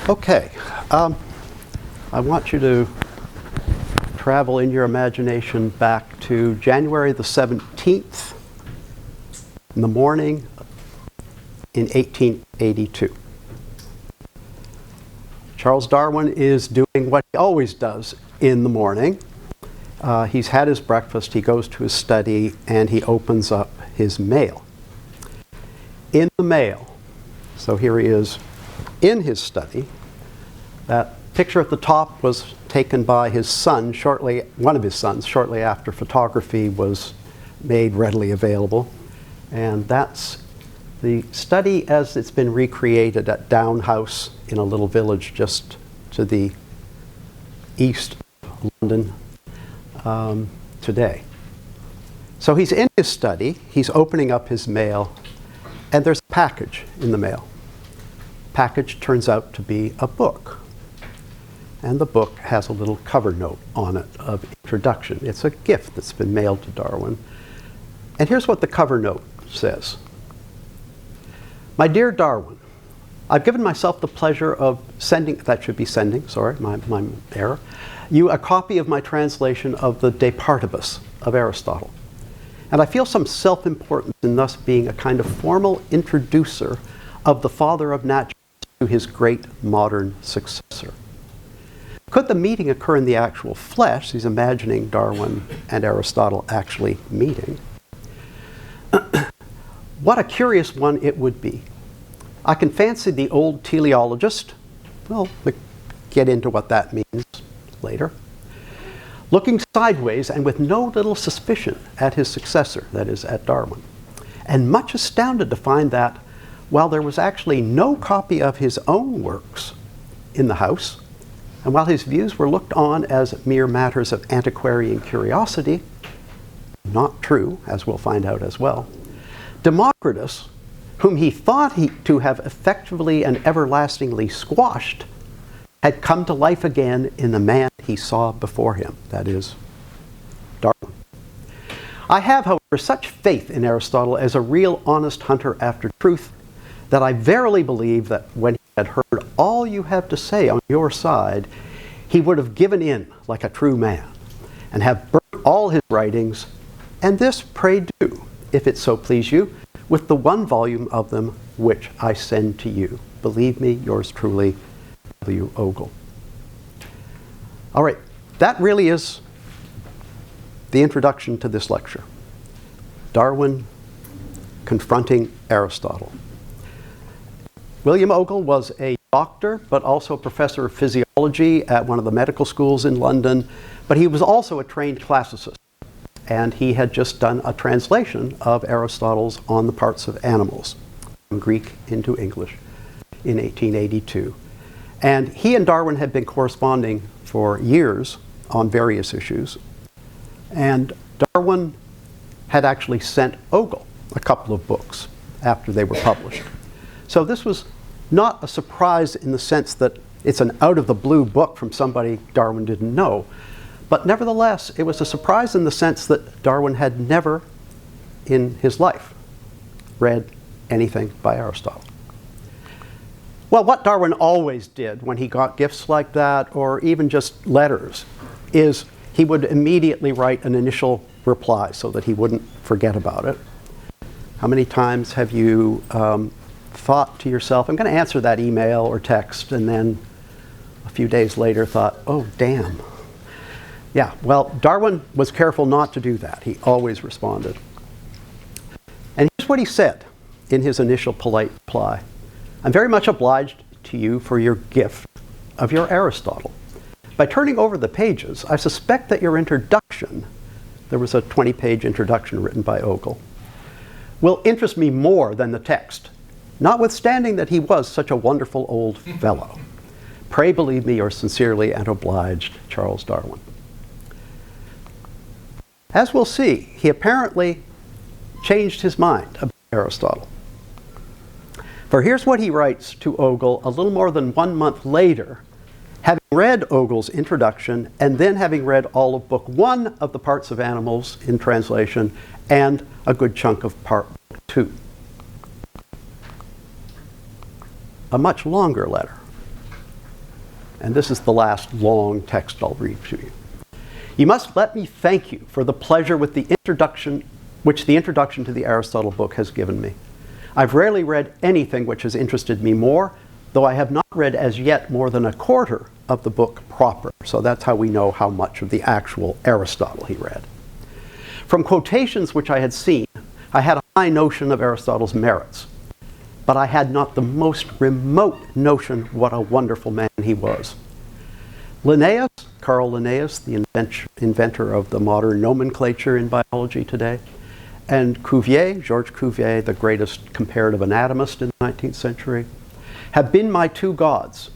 Okay, I want you to travel in your imagination back to January the 17th in the morning in 1882. Charles Darwin is doing what he always does in the morning. He's had his breakfast, he goes to his study, and he opens up his mail. In the mail, so here he is in his study. That picture at the top was taken by his son, one of his sons, shortly after photography was made readily available. And that's the study as it's been recreated at Down House in a little village just to the east of London today. So he's in his study, he's opening up his mail, and there's a package in the mail. Package turns out to be a book. And the book has a little cover note on it of introduction. It's a gift that's been mailed to Darwin. And here's what the cover note says. My dear Darwin, I've given myself the pleasure of sending, my error, you a copy of my translation of the De Partibus of Aristotle. And I feel some self-importance in thus being a kind of formal introducer of the father of naturalists to his great modern successor. Could the meeting occur in the actual flesh? He's imagining Darwin and Aristotle actually meeting. What a curious one it would be. I can fancy the old teleologist, well, we'll get into what that means later, looking sideways and with no little suspicion at his successor, that is, at Darwin, and much astounded to find that while there was actually no copy of his own works in the house, and while his views were looked on as mere matters of antiquarian curiosity, not true, as we'll find out as well, Democritus, whom he thought to have effectively and everlastingly squashed, had come to life again in the man he saw before him, that is, Darwin. I have, however, such faith in Aristotle as a real honest hunter after truth that I verily believe that when he had heard all you have to say on your side, he would have given in like a true man, and have burnt all his writings, and this pray do, if it so please you, with the one volume of them which I send to you. Believe me, yours truly, W. Ogle. All right, that really is the introduction to this lecture. Darwin confronting Aristotle. William Ogle was a doctor, but also a professor of physiology at one of the medical schools in London, but he was also a trained classicist. And he had just done a translation of Aristotle's On the Parts of Animals from Greek into English in 1882. And he and Darwin had been corresponding for years on various issues. And Darwin had actually sent Ogle a couple of books after they were published. So this was not a surprise in the sense that it's an out-of-the-blue book from somebody Darwin didn't know. But nevertheless, it was a surprise in the sense that Darwin had never in his life read anything by Aristotle. Well, what Darwin always did when he got gifts like that, or even just letters, is he would immediately write an initial reply so that he wouldn't forget about it. How many times have you thought to yourself, I'm going to answer that email or text, and then a few days later thought, oh, damn. Yeah, well, Darwin was careful not to do that. He always responded. And here's what he said in his initial polite reply. I'm very much obliged to you for your gift of your Aristotle. By turning over the pages, I suspect that your introduction, there was a 20-page introduction written by Ogle, will interest me more than the text, notwithstanding that he was such a wonderful old fellow. Pray believe me yours sincerely and obliged, Charles Darwin. As we'll see, he apparently changed his mind about Aristotle. For here's what he writes to Ogle a little more than 1 month later, having read Ogle's introduction and then having read all of Book 1 of the Parts of Animals in translation and a good chunk of Part 2. A much longer letter. And this is the last long text I'll read to you. You must let me thank you for the pleasure with the introduction, which the introduction to the Aristotle book has given me. I've rarely read anything which has interested me more, though I have not read as yet more than a quarter of the book proper. So that's how we know how much of the actual Aristotle he read. From quotations which I had seen, I had a high notion of Aristotle's merits, but I had not the most remote notion what a wonderful man he was. Linnaeus, Carl Linnaeus, the inventor of the modern nomenclature in biology today, and Cuvier, Georges Cuvier, the greatest comparative anatomist in the 19th century, have been my two gods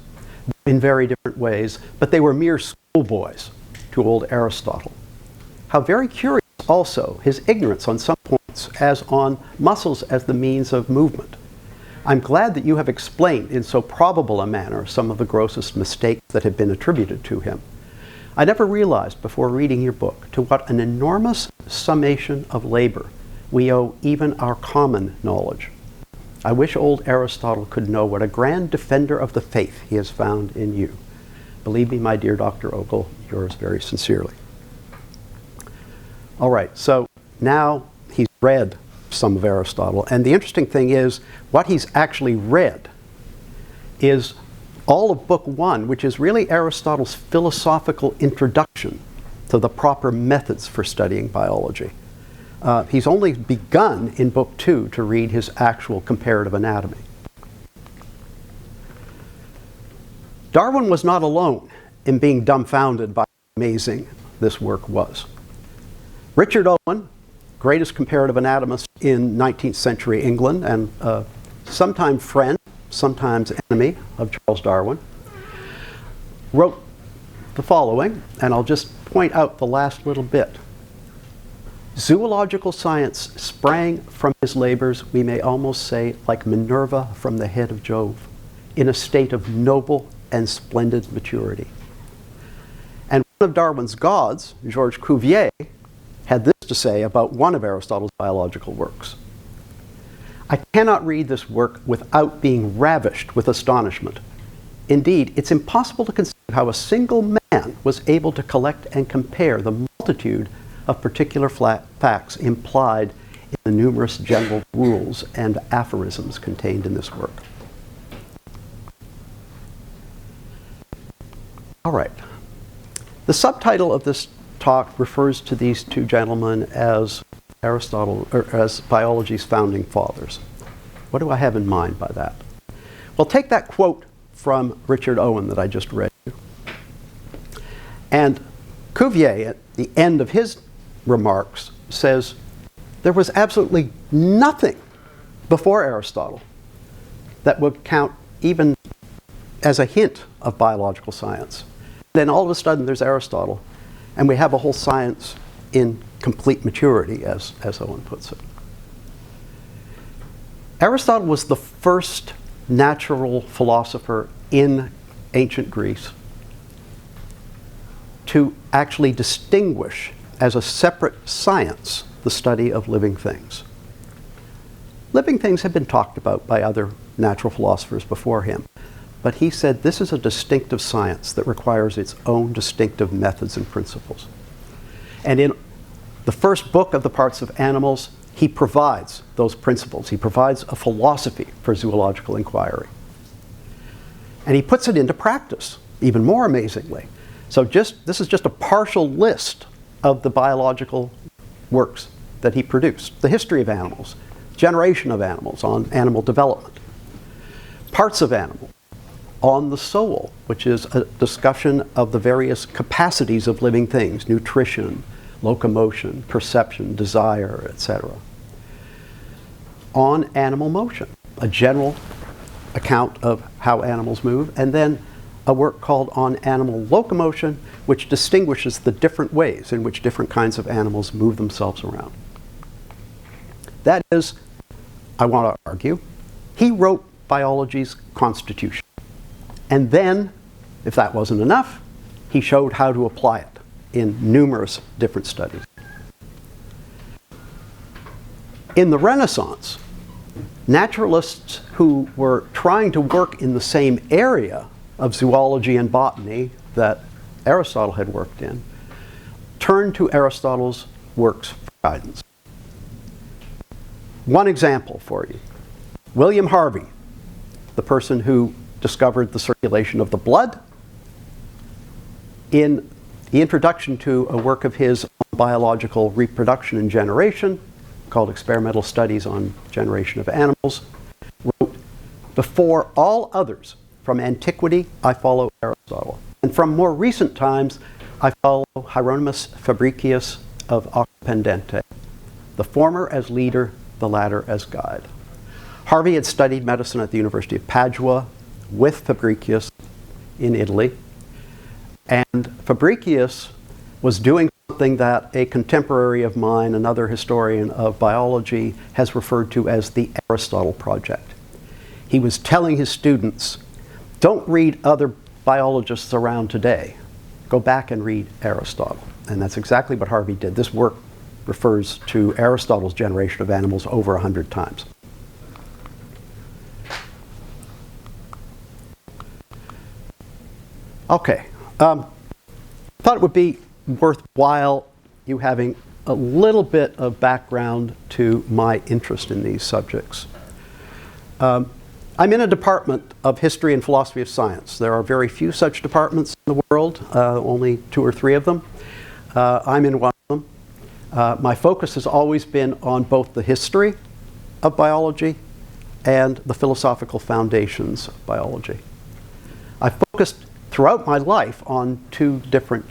in very different ways, but they were mere schoolboys to old Aristotle. How very curious also his ignorance on some points, as on muscles as the means of movement. I'm glad that you have explained in so probable a manner some of the grossest mistakes that have been attributed to him. I never realized before reading your book to what an enormous summation of labor we owe even our common knowledge. I wish old Aristotle could know what a grand defender of the faith he has found in you. Believe me, my dear Dr. Ogle, yours very sincerely. All right, so now he's read some of Aristotle, and the interesting thing is what he's actually read is all of Book 1, which is really Aristotle's philosophical introduction to the proper methods for studying biology. He's only begun in Book 2 to read his actual comparative anatomy. Darwin was not alone in being dumbfounded by how amazing this work was. Richard Owen, greatest comparative anatomist in 19th century England and sometime friend, sometimes enemy of Charles Darwin, wrote the following, and I'll just point out the last little bit. Zoological science sprang from his labors, we may almost say, like Minerva from the head of Jove, in a state of noble and splendid maturity. And one of Darwin's gods, Georges Cuvier, had this to say about one of Aristotle's biological works. I cannot read this work without being ravished with astonishment. Indeed, it's impossible to conceive how a single man was able to collect and compare the multitude of particular facts implied in the numerous general rules and aphorisms contained in this work. All right. The subtitle of this talk refers to these two gentlemen as Aristotle, or as biology's founding fathers. What do I have in mind by that? Well, take that quote from Richard Owen that I just read you. And Cuvier, at the end of his remarks, says there was absolutely nothing before Aristotle that would count even as a hint of biological science. Then all of a sudden there's Aristotle, and we have a whole science in complete maturity, as Owen puts it. Aristotle was the first natural philosopher in ancient Greece to actually distinguish as a separate science the study of living things. Living things had been talked about by other natural philosophers before him, but he said this is a distinctive science that requires its own distinctive methods and principles. And in the first book of the Parts of Animals, he provides those principles. He provides a philosophy for zoological inquiry. And he puts it into practice, even more amazingly. So this is just a partial list of the biological works that he produced. The history of animals, generation of animals on animal development, parts of animals, on the soul, which is a discussion of the various capacities of living things, nutrition, locomotion, perception, desire, etc. On animal motion, a general account of how animals move, and then a work called On Animal Locomotion, which distinguishes the different ways in which different kinds of animals move themselves around. That is, I want to argue, he wrote biology's constitution. And then, if that wasn't enough, he showed how to apply it in numerous different studies. In the Renaissance, naturalists who were trying to work in the same area of zoology and botany that Aristotle had worked in, turned to Aristotle's works for guidance. One example for you. William Harvey, the person who discovered the circulation of the blood, in the introduction to a work of his on biological reproduction and generation, called Experimental Studies on Generation of Animals, wrote, "Before all others, from antiquity I follow Aristotle, and from more recent times I follow Hieronymus Fabricius of Occidente, the former as leader, the latter as guide." Harvey had studied medicine at the University of Padua with Fabricius in Italy, and Fabricius was doing something that a contemporary of mine, another historian of biology, has referred to as the Aristotle Project. He was telling his students, don't read other biologists around today. Go back and read Aristotle. And that's exactly what Harvey did. This work refers to Aristotle's generation of animals over 100 times. Okay. I thought it would be worthwhile you having a little bit of background to my interest in these subjects. I'm in a department of history and philosophy of science. There are very few such departments in the world, only 2 or 3 of them. I'm in one of them. My focus has always been on both the history of biology and the philosophical foundations of biology. I focused throughout my life on 2 different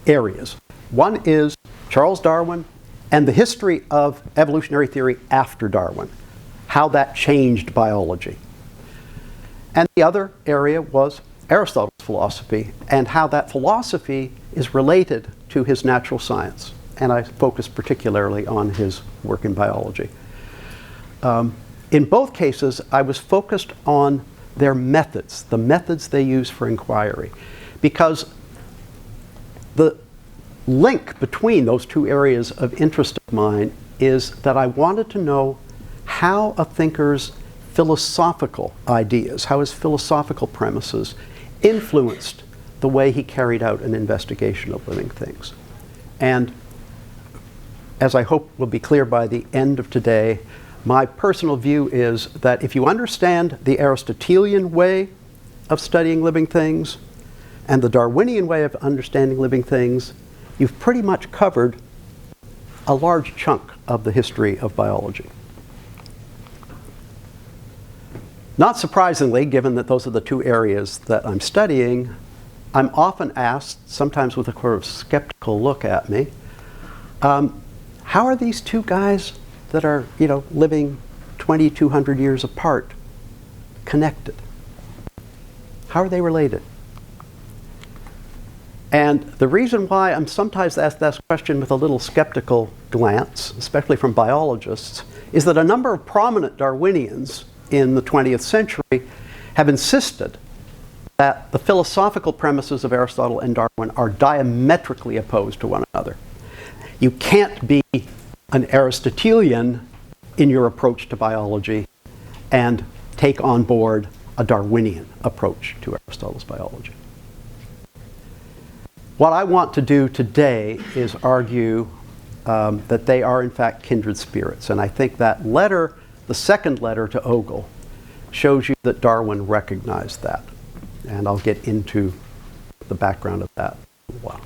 areas. One is Charles Darwin and the history of evolutionary theory after Darwin, how that changed biology. And the other area was Aristotle's philosophy and how that philosophy is related to his natural science. And I focused particularly on his work in biology. In both cases, I was focused on their methods, the methods they use for inquiry, because the link between those 2 areas of interest of mine is that I wanted to know how a thinker's philosophical ideas, how his philosophical premises influenced the way he carried out an investigation of living things. And as I hope will be clear by the end of today, my personal view is that if you understand the Aristotelian way of studying living things and the Darwinian way of understanding living things, you've pretty much covered a large chunk of the history of biology. Not surprisingly, given that those are the 2 areas that I'm studying, I'm often asked, sometimes with a sort of skeptical look at me, how are these 2 guys that are, living 2,200 years apart connected? How are they related? And the reason why I'm sometimes asked that question with a little skeptical glance, especially from biologists, is that a number of prominent Darwinians in the 20th century have insisted that the philosophical premises of Aristotle and Darwin are diametrically opposed to one another. You can't be an Aristotelian in your approach to biology and take on board a Darwinian approach to Aristotle's biology. What I want to do today is argue that they are in fact kindred spirits. And I think that letter, the second letter to Ogle, shows you that Darwin recognized that. And I'll get into the background of that in a while.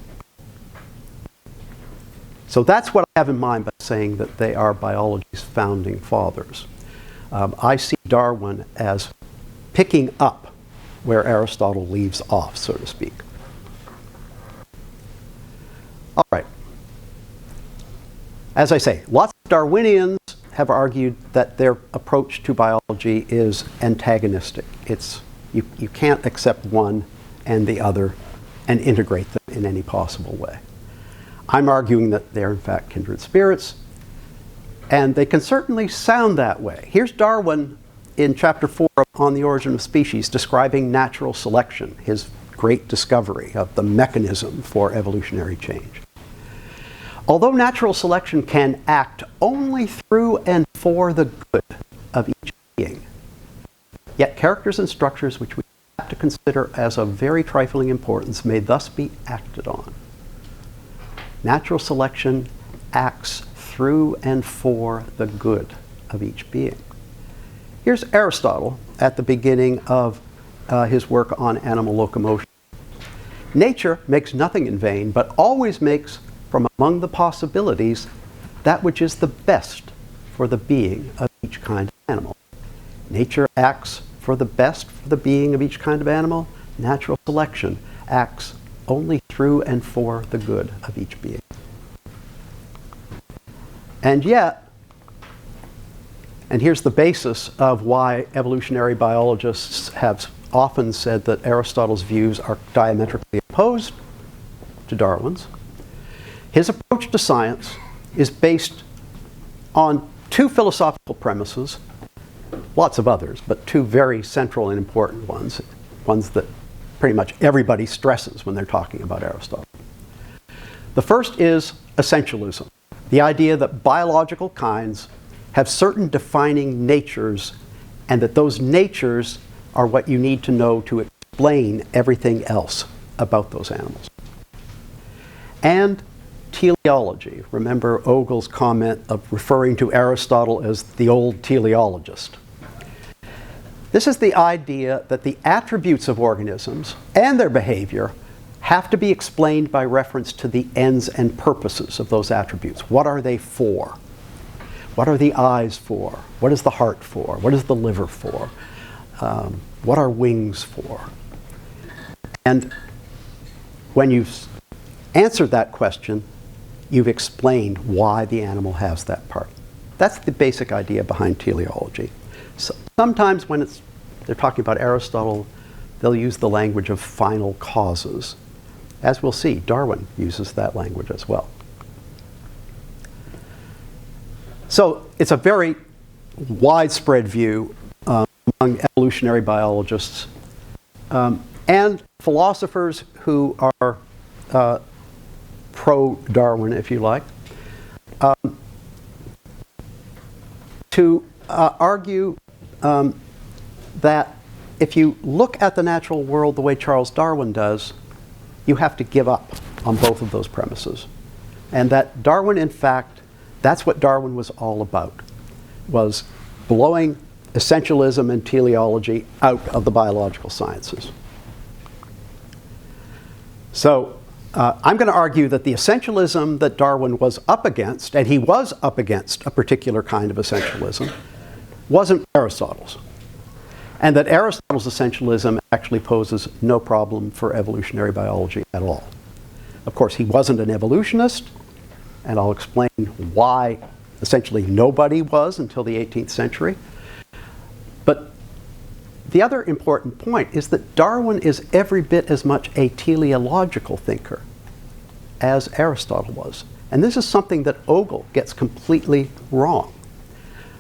So that's what I have in mind by saying that they are biology's founding fathers. I see Darwin as picking up where Aristotle leaves off, so to speak. All right. As I say, lots of Darwinians have argued that their approach to biology is antagonistic. You can't accept one and the other and integrate them in any possible way. I'm arguing that they're in fact kindred spirits, and they can certainly sound that way. Here's Darwin in chapter 4 on the origin of species, describing natural selection, his great discovery of the mechanism for evolutionary change. Although natural selection can act only through and for the good of each being, yet characters and structures which we to consider as of very trifling importance may thus be acted on. Natural selection acts through and for the good of each being. Here's Aristotle at the beginning of his work on animal locomotion. Nature makes nothing in vain, but always makes from among the possibilities that which is the best for the being of each kind of animal. Nature acts for the best for the being of each kind of animal. Natural selection acts only through and for the good of each being. And yet, and here's the basis of why evolutionary biologists have often said that Aristotle's views are diametrically opposed to Darwin's. His approach to science is based on two philosophical premises, lots of others, but two very central and important ones, ones that pretty much everybody stresses when they're talking about Aristotle. The first is essentialism, the idea that biological kinds have certain defining natures and that those natures are what you need to know to explain everything else about those animals. And teleology. Remember Ogle's comment of referring to Aristotle as the old teleologist. This is the idea that the attributes of organisms and their behavior have to be explained by reference to the ends and purposes of those attributes. What are they for? What are the eyes for? What is the heart for? What is the liver for? What are wings for? And when you've answered that question, you've explained why the animal has that part. That's the basic idea behind teleology. So sometimes when they're talking about Aristotle, they'll use the language of final causes. As we'll see, Darwin uses that language as well. So it's a very widespread view among evolutionary biologists and philosophers who are pro-Darwin, if you like, to argue that if you look at the natural world the way Charles Darwin does, you have to give up on both of those premises. And that Darwin, in fact, that's what Darwin was all about, was blowing essentialism and teleology out of the biological sciences. So I'm going to argue that the essentialism that Darwin was up against, and he was up against a particular kind of essentialism, wasn't Aristotle's. And that Aristotle's essentialism actually poses no problem for evolutionary biology at all. Of course, he wasn't an evolutionist, and I'll explain why essentially nobody was until the 18th century. But the other important point is that Darwin is every bit as much a teleological thinker as Aristotle was. And this is something that Ogle gets completely wrong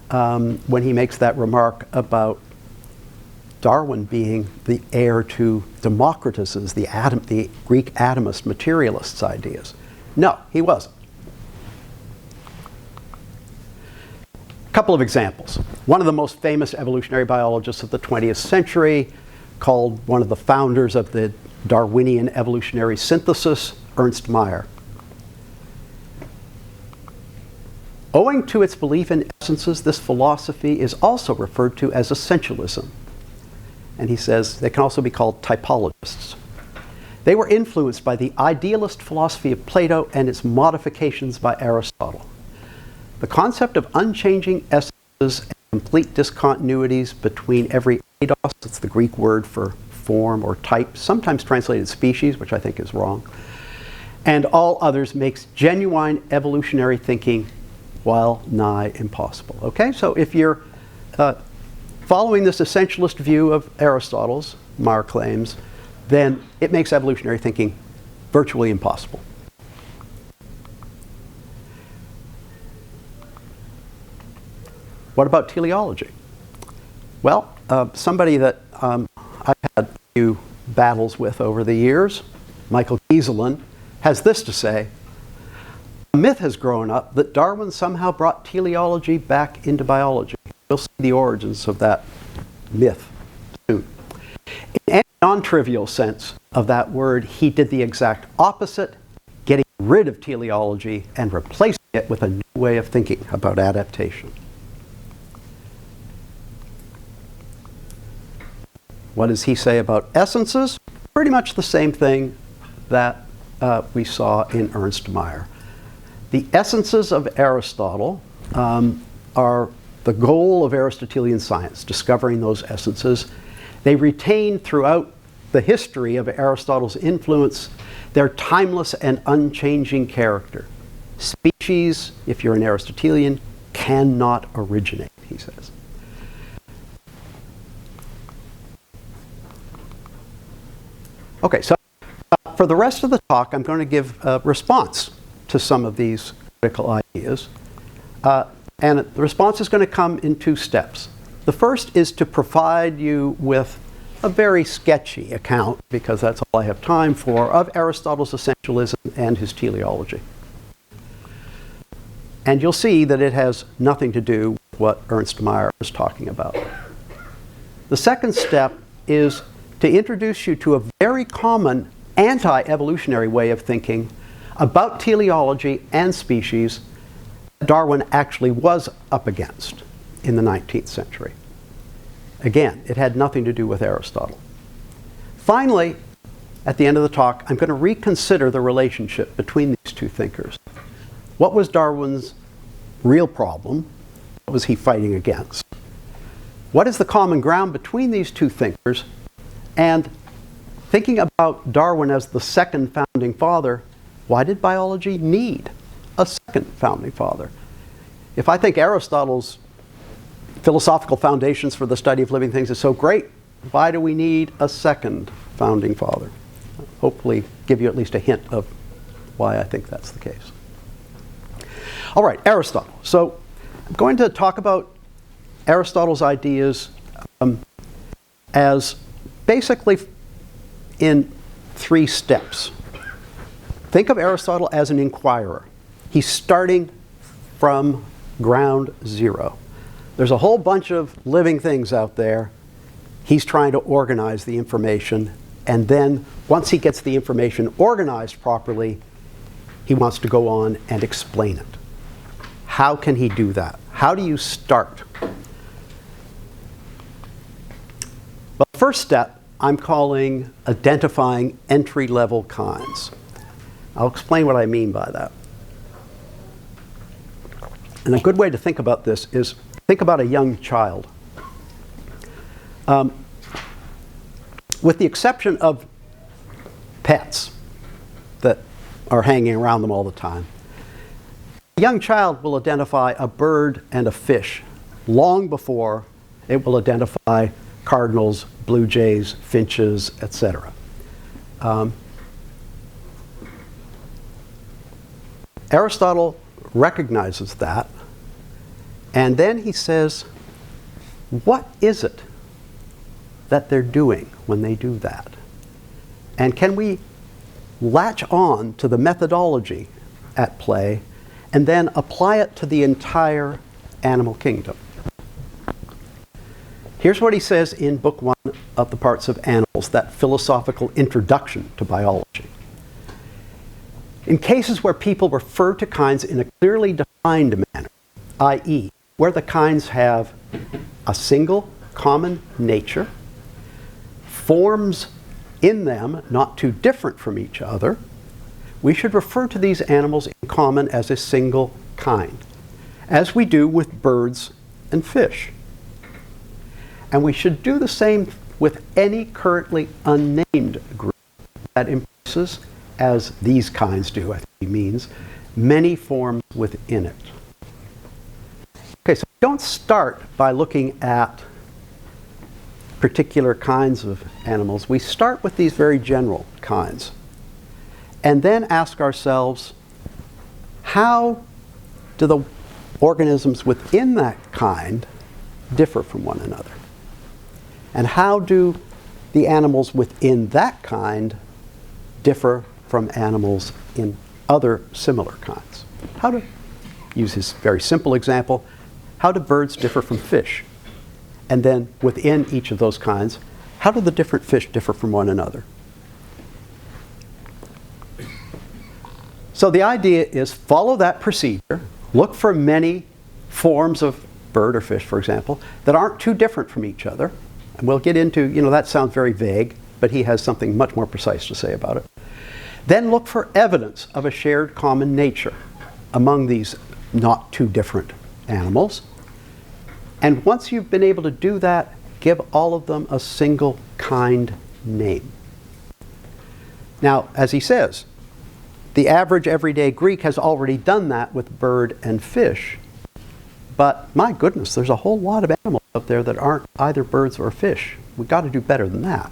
when he makes that remark about Darwin being the heir to Democritus's, the Greek atomist materialists' ideas. No, he wasn't. A couple of examples. One of the most famous evolutionary biologists of the 20th century, called one of the founders of the Darwinian evolutionary synthesis, Ernst Mayr. Owing to its belief in essences, this philosophy is also referred to as essentialism. And he says they can also be called typologists. They were influenced by the idealist philosophy of Plato and its modifications by Aristotle. The concept of unchanging essences and complete discontinuities between every eidos, that's the Greek word for form or type, sometimes translated species, which I think is wrong, and all others makes genuine evolutionary thinking well nigh impossible. Okay, so if you're following this essentialist view of Aristotle's, Mayr claims, then it makes evolutionary thinking virtually impossible. What about teleology? Well, somebody that I've had a few battles with over the years, Michael Gieselin, has this to say: a myth has grown up that Darwin somehow brought teleology back into biology. We'll see the origins of that myth soon. In any non-trivial sense of that word, he did the exact opposite, getting rid of teleology and replacing it with a new way of thinking about adaptation. What does he say about essences? Pretty much the same thing that we saw in Ernst Mayr. The essences of Aristotle are the goal of Aristotelian science, discovering those essences. They retain throughout the history of Aristotle's influence their timeless and unchanging character. Species, if you're an Aristotelian, cannot originate, he says. Okay, so for the rest of the talk, I'm going to give a response to some of these critical ideas. And the response is going to come in two steps. The first is to provide you with a very sketchy account, because that's all I have time for, of Aristotle's essentialism and his teleology. And you'll see that it has nothing to do with what Ernst Mayr is talking about. The second step is to introduce you to a very common anti-evolutionary way of thinking about teleology and species Darwin actually was up against in the 19th century. Again, it had nothing to do with Aristotle. Finally, at the end of the talk, I'm going to reconsider the relationship between these two thinkers. What was Darwin's real problem? What was he fighting against? What is the common ground between these two thinkers? And thinking about Darwin as the second founding father, why did biology need a second founding father? If I think Aristotle's philosophical foundations for the study of living things is so great, why do we need a second founding father? Hopefully give you at least a hint of why I think that's the case. All right, Aristotle. So I'm going to talk about Aristotle's ideas as basically in three steps. Think of Aristotle as an inquirer. He's starting from ground zero. There's a whole bunch of living things out there. He's trying to organize the information, and then once he gets the information organized properly, he wants to go on and explain it. How can he do that? How do you start? Well, the first step I'm calling identifying entry-level kinds. I'll explain what I mean by that. And a good way to think about this is think about a young child. With the exception of pets that are hanging around them all the time, a young child will identify a bird and a fish long before it will identify cardinals, blue jays, finches, etc. Aristotle recognizes that, and then he says, what is it that they're doing when they do that? And can we latch on to the methodology at play and then apply it to the entire animal kingdom? Here's what he says in Book 1 of The Parts of Animals, that philosophical introduction to biology. In cases where people refer to kinds in a clearly defined manner, i.e., where the kinds have a single common nature, forms in them not too different from each other, we should refer to these animals in common as a single kind, as we do with birds and fish. And we should do the same with any currently unnamed group that embraces, as these kinds do, I think he means, many forms within it. Okay, so don't start by looking at particular kinds of animals. We start with these very general kinds. And then ask ourselves, how do the organisms within that kind differ from one another? And how do the animals within that kind differ from animals in other similar kinds? How to use his very simple example, how do birds differ from fish? And then within each of those kinds, How do the different fish differ from one another? So the idea is follow that procedure, look for many forms of bird or fish, for example, that aren't too different from each other. And we'll get into, that sounds very vague, but he has something much more precise to say about it. Then look for evidence of a shared common nature among these not too different animals. And once you've been able to do that, give all of them a single kind name. Now, as he says, the average everyday Greek has already done that with bird and fish. But my goodness, there's a whole lot of animals out there that aren't either birds or fish. We've got to do better than that.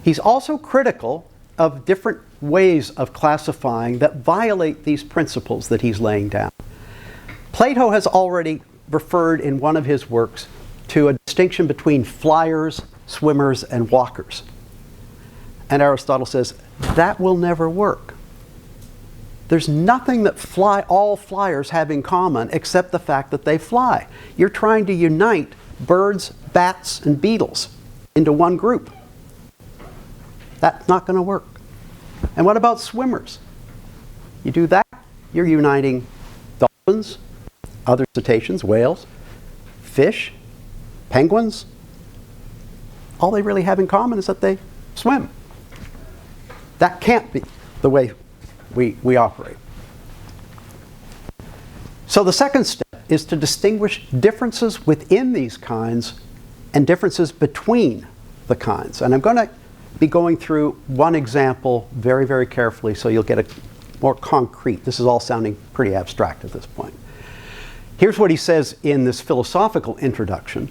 He's also critical of different ways of classifying that violate these principles that he's laying down. Plato has already referred in one of his works to a distinction between flyers, swimmers, and walkers. And Aristotle says, that will never work. There's nothing that all flyers have in common except the fact that they fly. You're trying to unite birds, bats, and beetles into one group. That's not going to work. And what about swimmers? You do that, you're uniting dolphins, other cetaceans, whales, fish, penguins. All they really have in common is that they swim. That can't be the way we operate. So the second step is to distinguish differences within these kinds and differences between the kinds. And I'm going to be going through one example very, very carefully so you'll get a more concrete. This is all sounding pretty abstract at this point. Here's what he says in this philosophical introduction.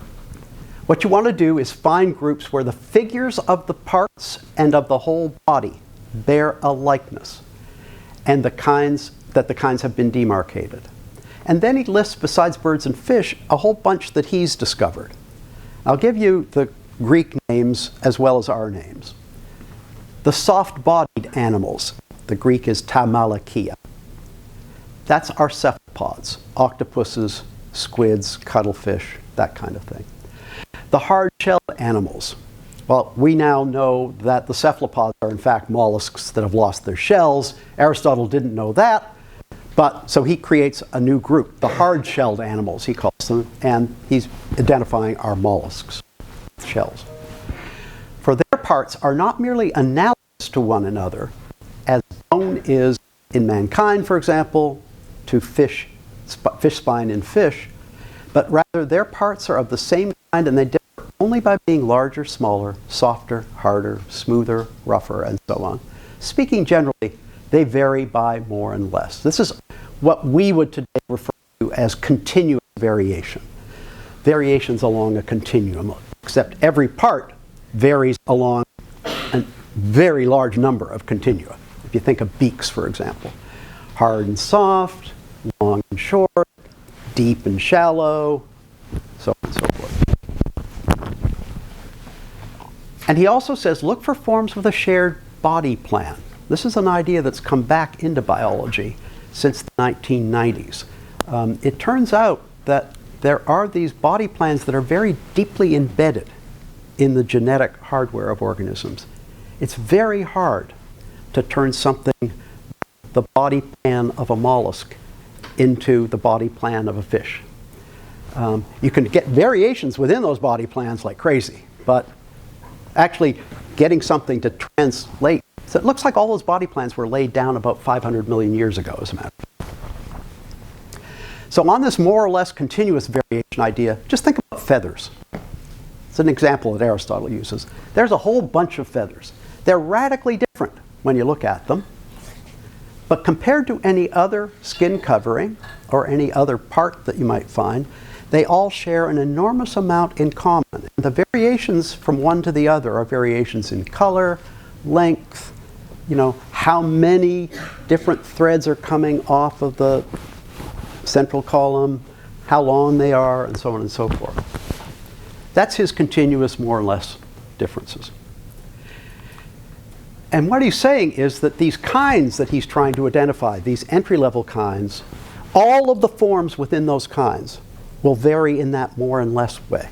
What you want to do is find groups where the figures of the parts and of the whole body bear a likeness, and the kinds have been demarcated. And then he lists, besides birds and fish, a whole bunch that he's discovered. I'll give you the Greek names as well as our names. The soft-bodied animals, the Greek is ta malakia. That's our cephalopods, octopuses, squids, cuttlefish, that kind of thing. The hard-shelled animals. Well, we now know that the cephalopods are in fact mollusks that have lost their shells. Aristotle didn't know that, but so he creates a new group, the hard-shelled animals, he calls them, and he's identifying our mollusks, shells. For their parts are not merely analogous to one another, as bone is in mankind, for example, to fish spine in fish, but rather their parts are of the same kind and they differ only by being larger, smaller, softer, harder, smoother, rougher, and so on. Speaking generally, they vary by more and less. This is what we would today refer to as continuous variation. Variations along a continuum, except every part varies along a very large number of continua. If you think of beaks, for example, hard and soft, long and short, deep and shallow, so on and so forth. And he also says, look for forms with a shared body plan. This is an idea that's come back into biology since the 1990s. It turns out that there are these body plans that are very deeply embedded in the genetic hardware of organisms. It's very hard to turn something, the body plan of a mollusk, into the body plan of a fish. You can get variations within those body plans like crazy, but actually getting something to translate. So it looks like all those body plans were laid down about 500 million years ago, as a matter of fact. So on this more or less continuous variation idea, just think about feathers. It's an example that Aristotle uses. There's a whole bunch of feathers. They're radically different when you look at them. But compared to any other skin covering or any other part that you might find, they all share an enormous amount in common. And the variations from one to the other are variations in color, length, how many different threads are coming off of the central column, how long they are, and so on and so forth. That's his continuous, more or less, differences. And what he's saying is that these kinds that he's trying to identify, these entry-level kinds, all of the forms within those kinds will vary in that more and less way.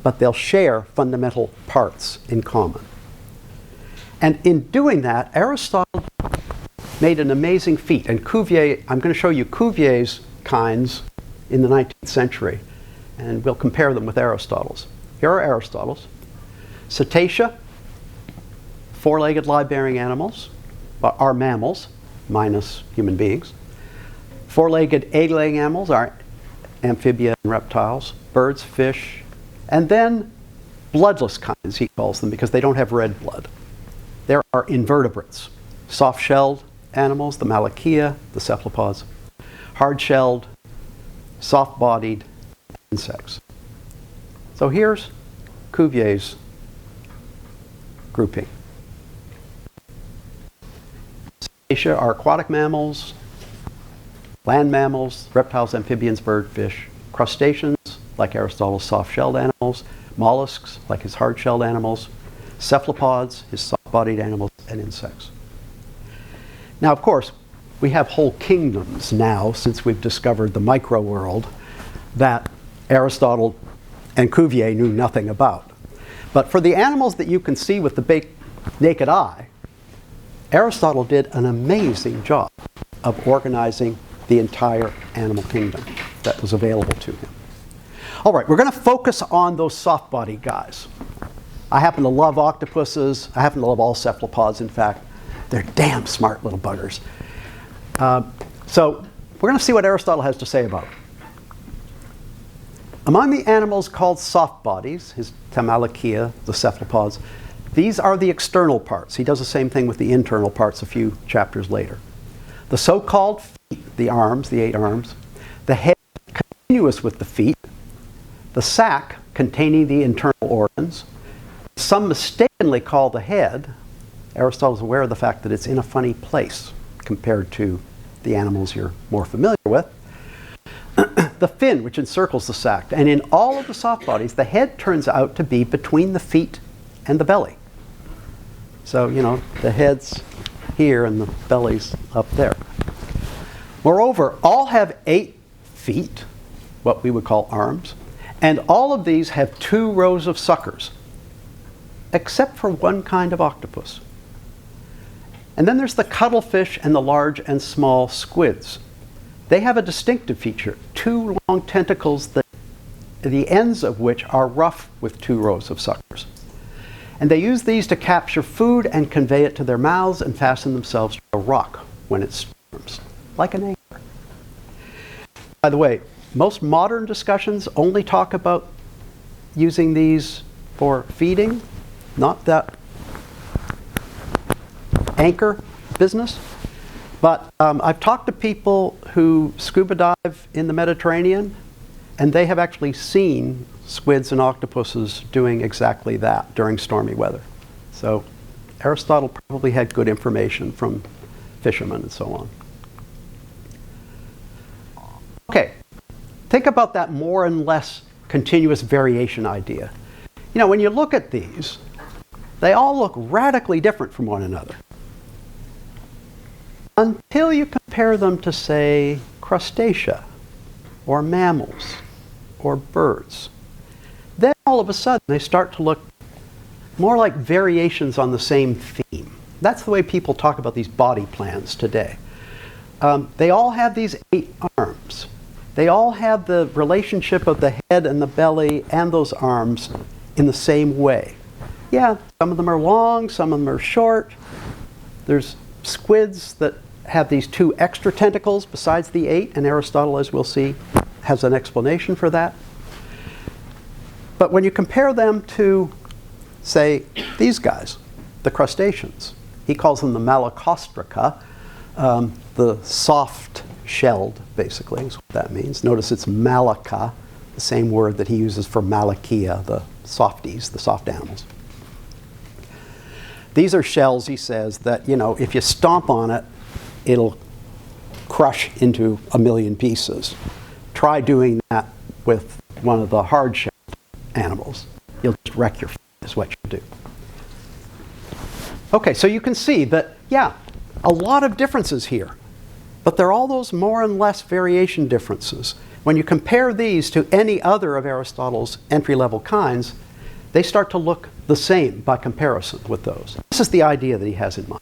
but they'll share fundamental parts in common. And in doing that, Aristotle made an amazing feat. And Cuvier, I'm going to show you Cuvier's kinds in the 19th century, and we'll compare them with Aristotle's. Here are Aristotle's. Cetacea, four-legged live-bearing animals, are mammals, minus human beings. Four-legged egg-laying animals are amphibia and reptiles, birds, fish, and then bloodless kinds, he calls them, because they don't have red blood. There are invertebrates, soft-shelled animals, the Malachia, the cephalopods, hard-shelled, soft-bodied insects. So here's Cuvier's grouping. Cetacea are aquatic mammals, land mammals, reptiles, amphibians, bird, fish, crustaceans, like Aristotle's soft-shelled animals, mollusks, like his hard-shelled animals, cephalopods, his soft-bodied animals, and insects. Now, of course, we have whole kingdoms now, since we've discovered the micro world, that Aristotle and Cuvier knew nothing about. But for the animals that you can see with the naked eye, Aristotle did an amazing job of organizing the entire animal kingdom that was available to him. All right, we're going to focus on those soft-bodied guys. I happen to love octopuses. I happen to love all cephalopods, in fact. They're damn smart little buggers. So we're going to see what Aristotle has to say about it. Among the animals called soft bodies, his Tamalakia, the cephalopods, these are the external parts. He does the same thing with the internal parts a few chapters later. The so-called feet, the arms, the 8 arms, the head continuous with the feet, the sac containing the internal organs. Some mistakenly call the head. Aristotle is aware of the fact that it's in a funny place compared to the animals you're more familiar with. The fin, which encircles the sac. And in all of the soft bodies, the head turns out to be between the feet and the belly. So, you know, the head's here and the belly's up there. Moreover, all have 8 feet, what we would call arms, and all of these have 2 rows of suckers, except for one kind of octopus. And then there's the cuttlefish and the large and small squids. They have a distinctive feature, 2 long tentacles, the ends of which are rough with 2 rows of suckers. And they use these to capture food and convey it to their mouths and fasten themselves to a rock when it storms, like an anchor. By the way, most modern discussions only talk about using these for feeding, not that anchor business. But I've talked to people who scuba dive in the Mediterranean, and they have actually seen squids and octopuses doing exactly that during stormy weather. So Aristotle probably had good information from fishermen and so on. Okay, think about that more and less continuous variation idea. You know, when you look at these, they all look radically different from one another, until you compare them to, say, crustacea, or mammals, or birds. Then all of a sudden they start to look more like variations on the same theme. That's the way people talk about these body plans today. They all have these 8 arms. They all have the relationship of the head and the belly and those arms in the same way. Yeah, some of them are long, some of them are short. There's squids that have these 2 extra tentacles besides the 8, and Aristotle, as we'll see, has an explanation for that. But when you compare them to, say, these guys, the crustaceans, he calls them the Malacostraca, the soft-shelled, basically, is what that means. Notice it's Malaca, the same word that he uses for Malachia, the softies, the soft animals. These are shells, he says, that, you know, if you stomp on it, it'll crush into a million pieces. Try doing that with one of the hard-shelled animals. You'll just wreck your face, is what you do. Okay, so you can see that, yeah, a lot of differences here. But they're all those more and less variation differences. when you compare these to any other of Aristotle's entry-level kinds, they start to look the same by comparison with those. This is the idea that he has in mind.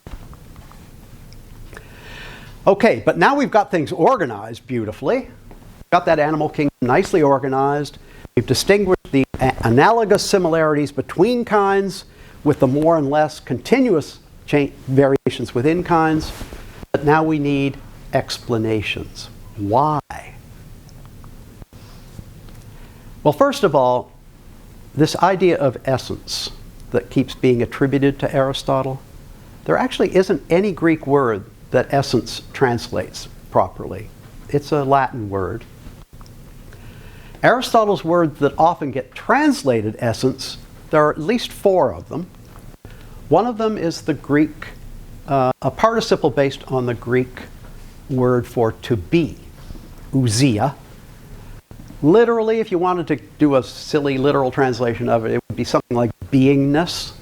Okay, but now we've got things organized beautifully. We've got that animal kingdom nicely organized. We've distinguished the analogous similarities between kinds with the more and less continuous variations within kinds. But now we need explanations. Why? Well, first of all, this idea of essence that keeps being attributed to Aristotle, there actually isn't any Greek word that essence translates properly. It's a Latin word. Aristotle's words that often get translated essence, there are at least 4 of them. One of them is the Greek, a participle based on the Greek word for to be, ousia. Literally, if you wanted to do a silly literal translation of it, it would be something like beingness.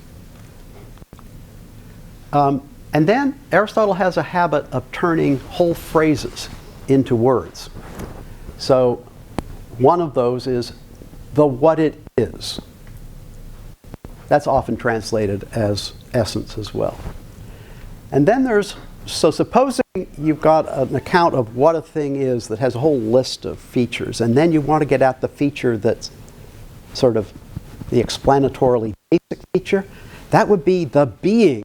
And then Aristotle has a habit of turning whole phrases into words. So one of those is the what it is. That's often translated as essence as well. And then so supposing you've got an account of what a thing is that has a whole list of features, and then you want to get at the feature that's sort of the explanatorily basic feature, that would be the being